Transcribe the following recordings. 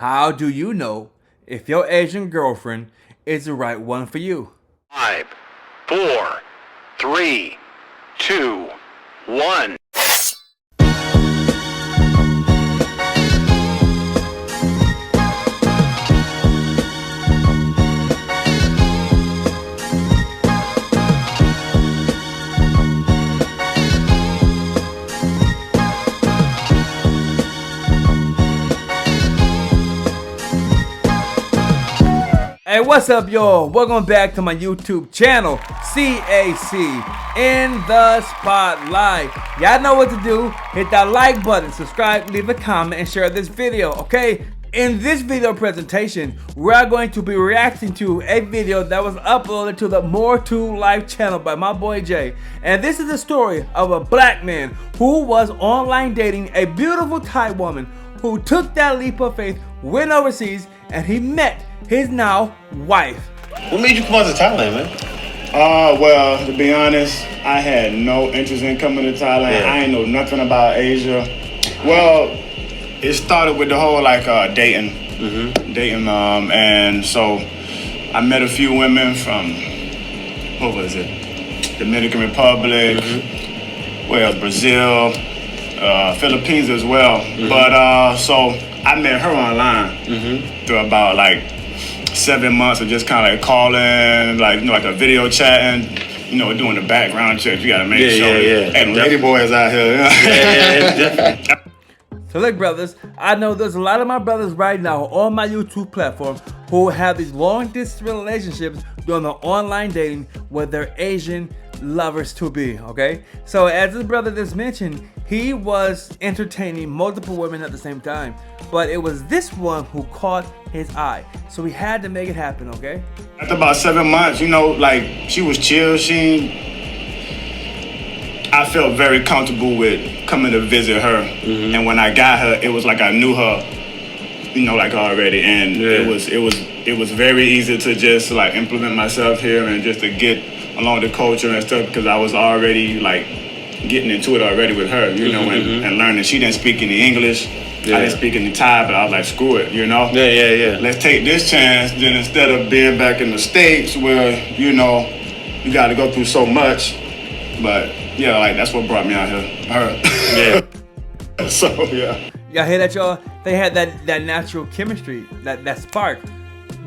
How do you know if your Asian girlfriend is the right one for you? 5, 4, 3, 2, 1. Hey, what's up, y'all? Welcome back to my YouTube channel, CAC in the Spotlight. Y'all know what to do. Hit that like button, subscribe, leave a comment, and share this video, okay? In this video presentation, we're going to be reacting to a video that was uploaded to the More2Life channel by my boy Jay. And this is the story of a black man who was online dating a beautiful Thai woman who took that leap of faith, went overseas, and he met his now wife. What made you come out to Thailand, man? Well, to be honest, I had no interest in coming to Thailand. Yeah. I ain't know nothing about Asia. Well, it started with the whole dating, and so I met a few women from what was it, Dominican Republic, Brazil, Philippines as well. But so I met her online through about 7 months of just kind of calling, like a video chatting, doing the background checks. You gotta make sure. And lady boys out here. So look, brothers, I know there's a lot of my brothers right now on my YouTube platform who have these long distance relationships doing the online dating with their Asian lovers to be, okay? So as this brother just mentioned, he was entertaining multiple women at the same time, but it was this one who caught his eye. So he had to make it happen, okay? After about 7 months, she was chill. I felt very comfortable with coming to visit her. And when I got her, it was like I knew her, already. And it was very easy to just implement myself here and just to get along the culture and stuff, because I was already getting into it already with her, and learning. She didn't speak any English. I didn't speak any Thai, but I was like, screw it, Let's take this chance. Then instead of being back in the States where, you got to go through so much. But yeah, that's what brought me out here. Her. Yeah. So yeah. Y'all hear that, y'all? They had that natural chemistry, that spark.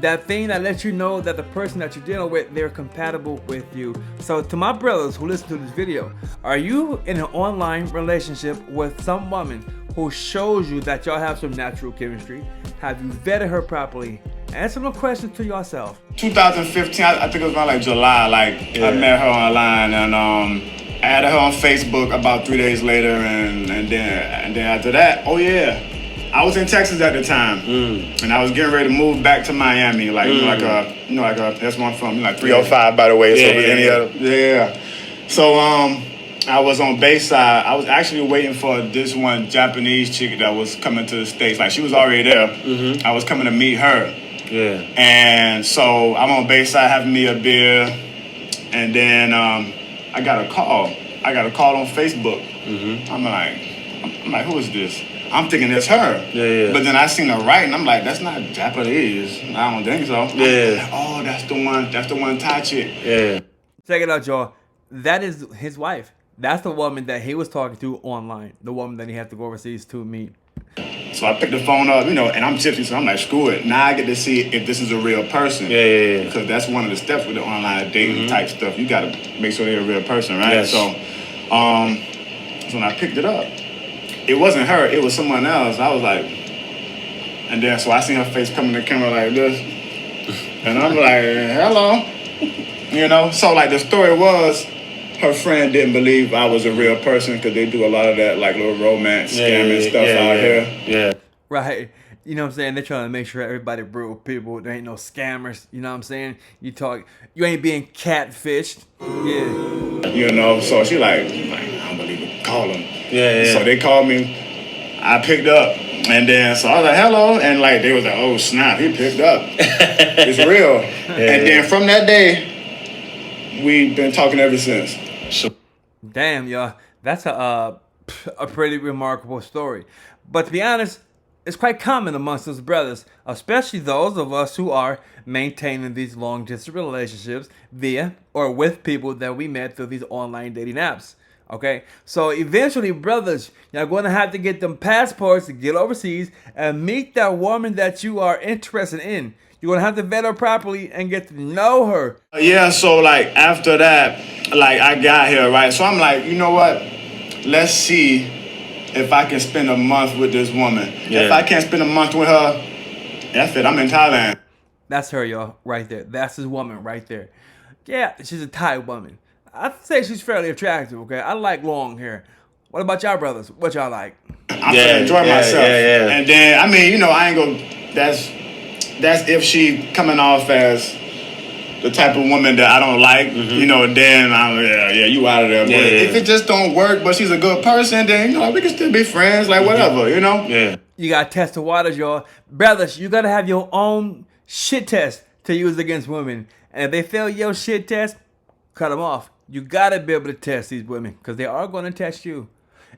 That thing that lets you know that the person that you're dealing with, they're compatible with you. So to my brothers who listen to this video, are you in an online relationship with some woman who shows you that y'all have some natural chemistry? Have you vetted her properly? Answer some questions to yourself. 2015, I think it was around July, I met her online, and I added her on Facebook about 3 days later, and then after that, I was in Texas at the time, and I was getting ready to move back to Miami, that's one from 305, by the way. So I was on Bayside. I was actually waiting for this one Japanese chick that was coming to the States. She was already there. I was coming to meet her. Yeah. And so I'm on Bayside having me a beer, and then I got a call. I got a call on Facebook. I'm like, who is this? I'm thinking it's her. But then I seen her writing. I'm like, that's not Japanese. I don't think so. Oh, that's the one. That's the one Thai chick. Check it out, y'all. That is his wife. That's the woman that he was talking to online. The woman that he had to go overseas to meet. So I picked the phone up, and I'm tipsy, so I'm like, screw it. Now I get to see if this is a real person. Because that's one of the steps with the online dating type stuff. You got to make sure they're a real person, right? Yes. So when I picked it up, it wasn't her, it was someone else. I was like, and then so I seen her face come in the camera like this, and I'm like, hello. So the story was, her friend didn't believe I was a real person, because they do a lot of that little romance scamming stuff out here. Right. You know what I'm saying? They're trying to make sure everybody real people. There ain't no scammers. You know what I'm saying? You ain't being catfished. Yeah. So she I don't believe it. Call them. So they called me. I picked up. And then, so I was like, hello. And they was like, oh, snap, he picked up. It's real. And then from that day, we've been talking ever since. Damn, y'all. That's a pretty remarkable story. But to be honest, It's quite common amongst us brothers, especially those of us who are maintaining these long distance relationships via or with people that we met through these online dating apps. Okay, so eventually, brothers, you're going to have to get them passports to get overseas and meet that woman that you are interested in. You're going to have to vet her properly and get to know her. Yeah, so like after that, like I got here, right? So I'm like, you know what? Let's see if I can spend a month with this woman. Yeah. If I can't spend a month with her, that's it. I'm in Thailand. That's her, y'all, right there. That's his woman right there. Yeah, she's a Thai woman. I'd say she's fairly attractive, okay? I like long hair. What about y'all brothers? What y'all like? I'm gonna enjoy myself. And then, I mean, you know, I ain't gonna, that's if she coming off as the type of woman that I don't like, you know, then I'm, you out of there. But if it just don't work, but she's a good person, then, you know, we can still be friends, like whatever, you know? Yeah. You gotta test the waters, y'all. Brothers, you gotta have your own shit test to use against women. And if they fail your shit test, cut them off. You gotta be able to test these women because they are gonna test you.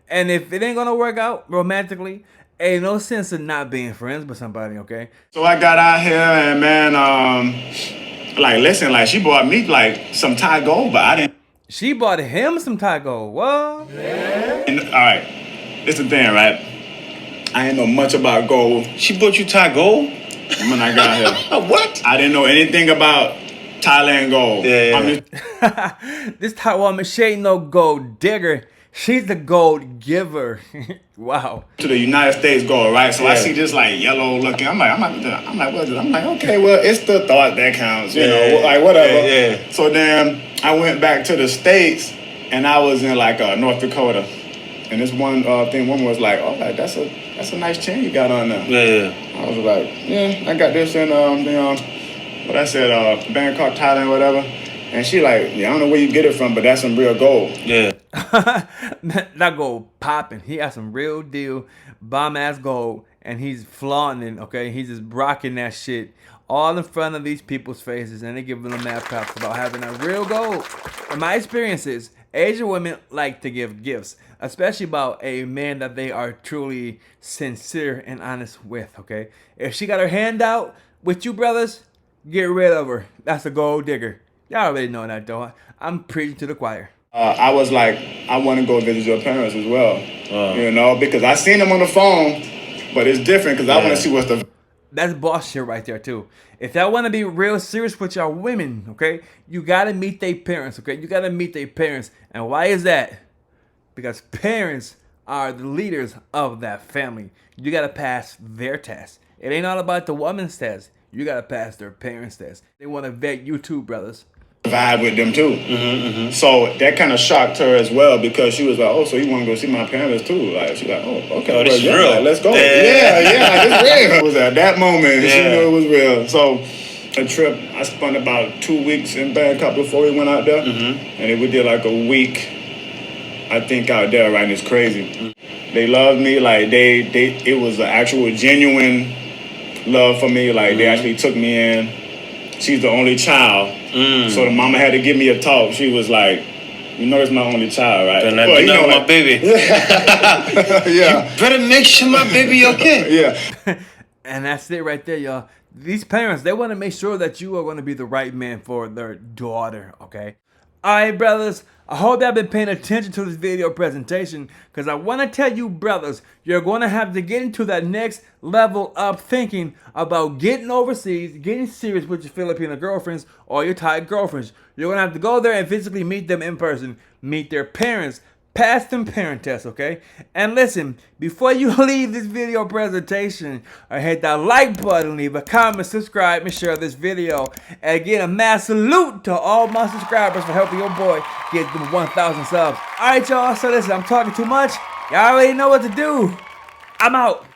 And if it ain't gonna work out romantically, ain't no sense in not being friends with somebody, okay? So I got out here and man, like listen, like she bought me like some Thai gold, but I didn't. She bought him some Thai gold. What? Yeah. And, all right, it's the thing, right? I ain't know much about gold. She bought you Thai gold? When I got here. What? I didn't know anything about Thailand gold. This Thai woman, she ain't no gold digger. She's the gold giver. Wow. To the United States gold, right? So I see this like yellow looking. I'm like, what is it? I'm like, okay, well, it's the thought that counts, you know, like whatever. So then I went back to the States and I was in like North Dakota. And this one woman was like, oh, like, that's a nice chain you got on there. I was like, I got this in what I said, Bangkok, Thailand, whatever. And she like, I don't know where you get it from, but that's some real gold. Yeah. That gold popping. He got some real deal bomb ass gold, and he's flaunting, okay? He's just rocking that shit all in front of these people's faces, and they giving them mad props about having that real gold. In my experiences, Asian women like to give gifts, especially about a man that they are truly sincere and honest with, okay? If she got her hand out with you brothers, get rid of her. That's a gold digger. Y'all already know that, though. I'm preaching to the choir. I was like, I want to go visit your parents as well, you know, because I seen them on the phone, but it's different because I want to see what's the... That's boss shit right there, too. If y'all want to be real serious with y'all women, okay, you got to meet their parents, okay? You got to meet their parents. And why is that? Because parents are the leaders of that family. You got to pass their test. It ain't all about the woman's test. You got to pass their parents' test. They want to vet you too, brothers. Vibe with them too. So that kind of shocked her as well because she was like, oh, so you want to go see my parents too? Like, she's like, oh, okay, this is real. Like, let's go. Yeah, it's real. It was at that moment she knew it was real. So a trip, I spent about 2 weeks in Bangkok before we went out there. And then we did like a week, I think, out there, right? And it's crazy. They loved me. Like, it was an actual genuine love for me. Like, they actually took me in. She's the only child. So the mama had to give me a talk. She was like, you know, it's my only child, right? Then well, you know, my baby. Yeah. You better make sure my baby okay. Yeah. And that's it right there, y'all. These parents, they want to make sure that you are going to be the right man for their daughter, okay? All right, brothers. I hope y'all been paying attention to this video presentation because I want to tell you, brothers, you're going to have to get into that next level of thinking about getting overseas, getting serious with your Filipino girlfriends or your Thai girlfriends. You're going to have to go there and physically meet them in person, meet their parents, pass them parent tests, okay? And listen, before you leave this video presentation, hit that like button, leave a comment, subscribe, and share this video. And again, a mass salute to all my subscribers for helping your boy get them 1,000 subs. All right, y'all, so listen, I'm talking too much. Y'all already know what to do. I'm out.